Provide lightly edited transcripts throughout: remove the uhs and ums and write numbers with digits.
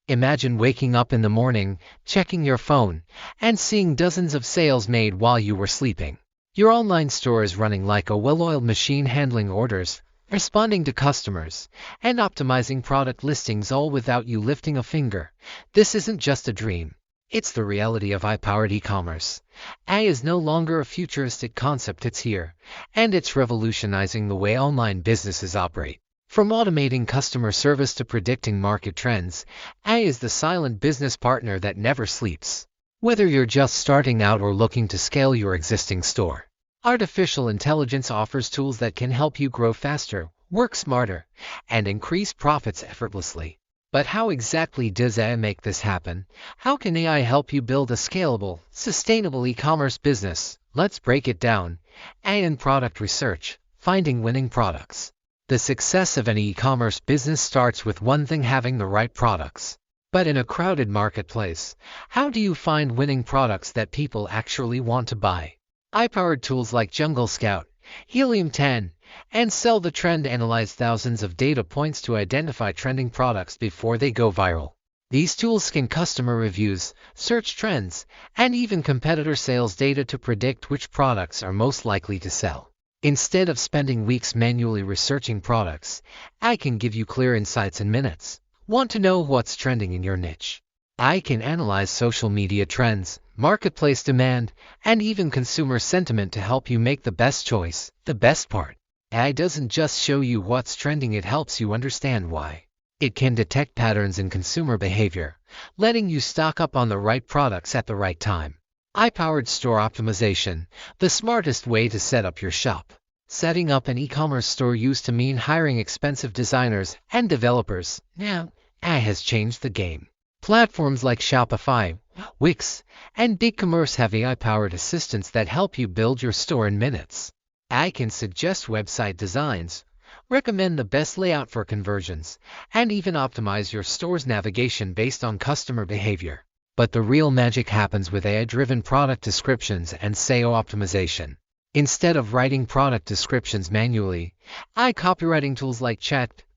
Imagine waking up in the morning, checking your phone, and seeing dozens of sales made while you were sleeping. Your online store is running like a well-oiled machine, handling orders, responding to customers, and optimizing product listings, all without you lifting a finger. This isn't just a dream. It's the reality of AI-powered e-commerce. AI is no longer a futuristic concept, it's here, and it's revolutionizing the way online businesses operate. From automating customer service to predicting market trends, AI is the silent business partner that never sleeps. Whether you're just starting out or looking to scale your existing store, artificial intelligence offers tools that can help you grow faster, work smarter, and increase profits effortlessly. But how exactly does AI make this happen? How can AI help you build a scalable, sustainable e-commerce business? Let's break it down. AI in product research, finding winning products. The success of an e-commerce business starts with one thing: having the right products. But in a crowded marketplace, how do you find winning products that people actually want to buy? AI-powered tools like Jungle Scout, Helium 10, and Sell the Trend analyze thousands of data points to identify trending products before they go viral. These tools scan customer reviews, search trends, and even competitor sales data to predict which products are most likely to sell. Instead of spending weeks manually researching products, AI can give you clear insights in minutes. Want to know what's trending in your niche? AI can analyze social media trends, marketplace demand, and even consumer sentiment to help you make the best choice. The best part: AI doesn't just show you what's trending, it helps you understand why. It can detect patterns in consumer behavior, letting you stock up on the right products at the right time. AI-powered store optimization, the smartest way to set up your shop. Setting up an e-commerce store used to mean hiring expensive designers and developers. Now, AI has changed the game. Platforms like Shopify, Wix, and Ecommerce have AI-powered assistants that help you build your store in minutes. AI can suggest website designs, recommend the best layout for conversions, and even optimize your store's navigation based on customer behavior. But the real magic happens with AI-driven product descriptions and SEO optimization. Instead of writing product descriptions manually, AI copywriting tools like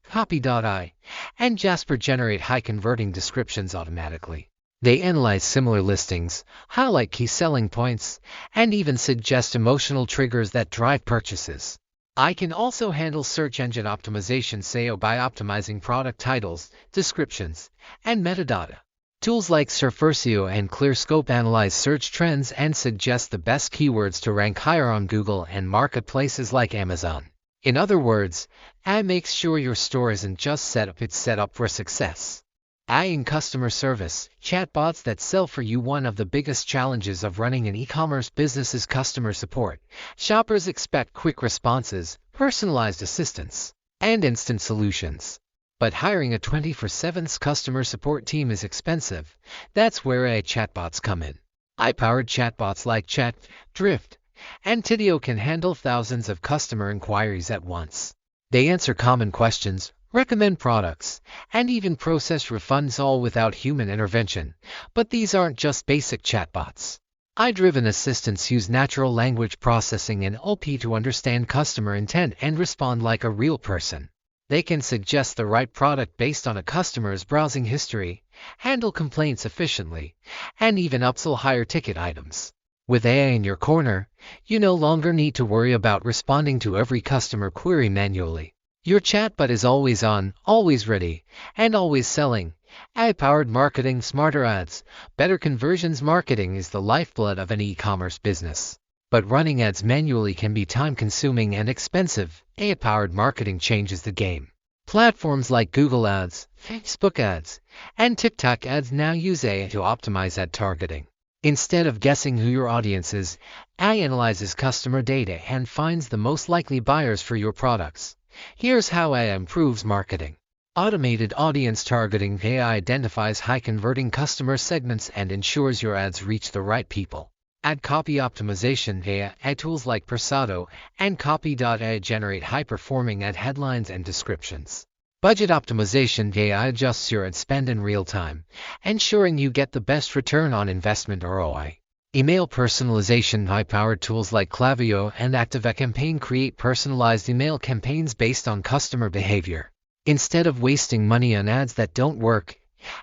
Copy.ai and Jasper generate high-converting descriptions automatically. They analyze similar listings, highlight key selling points, and even suggest emotional triggers that drive purchases. AI can also handle search engine optimization SEO by optimizing product titles, descriptions, and metadata. Tools like SEO and ClearScope analyze search trends and suggest the best keywords to rank higher on Google and marketplaces like Amazon. In other words, AI makes sure your store isn't just set up, it's set up for success. AI in customer service, chatbots that sell for you. One of the biggest challenges of running an e-commerce business is customer support. Shoppers expect quick responses, personalized assistance, and instant solutions. But hiring a 24/7 customer support team is expensive. That's where AI chatbots come in. AI-powered chatbots like Chat, Drift, and Tidio can handle thousands of customer inquiries at once. They answer common questions, recommend products, and even process refunds, all without human intervention. But these aren't just basic chatbots. AI-driven assistants use natural language processing and NLP to understand customer intent and respond like a real person. They can suggest the right product based on a customer's browsing history, handle complaints efficiently, and even upsell higher ticket items. With AI in your corner, you no longer need to worry about responding to every customer query manually. Your chatbot is always on, always ready, and always selling. AI-powered marketing, smarter ads, better conversions. Marketing is the lifeblood of an e-commerce business. But running ads manually can be time-consuming and expensive. AI-powered marketing changes the game. Platforms like Google Ads, Facebook Ads, and TikTok Ads now use AI to optimize ad targeting. Instead of guessing who your audience is, AI analyzes customer data and finds the most likely buyers for your products. Here's how AI improves marketing. Automated audience targeting. AI identifies high-converting customer segments and ensures your ads reach the right people. Ad copy optimization. AI tools like Persado and Copy.ai generate high-performing ad headlines and descriptions. Budget optimization. AI adjusts your ad spend in real time, ensuring you get the best return on investment (ROI). Email personalization. High-powered tools like Klaviyo and ActiveCampaign create personalized email campaigns based on customer behavior. Instead of wasting money on ads that don't work,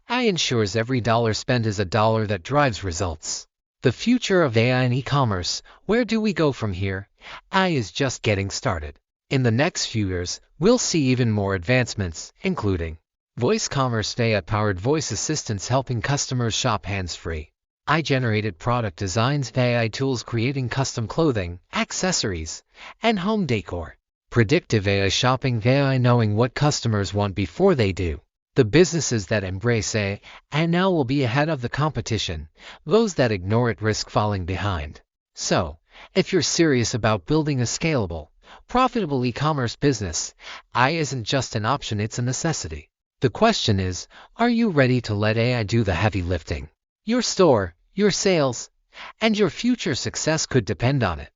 AI ensures every dollar spent is a dollar that drives results. The future of AI in e-commerce. Where do we go from here? AI is just getting started. In the next few years, we'll see even more advancements, including voice commerce, AI-powered voice assistants helping customers shop hands-free, AI-generated product designs, AI tools creating custom clothing, accessories, and home decor, predictive AI shopping, AI knowing what customers want before they do. The businesses that embrace AI and now will be ahead of the competition. Those that ignore it risk falling behind. So, if you're serious about building a scalable, profitable e-commerce business, AI isn't just an option, it's a necessity. The question is, are you ready to let AI do the heavy lifting? Your store, your sales, and your future success could depend on it.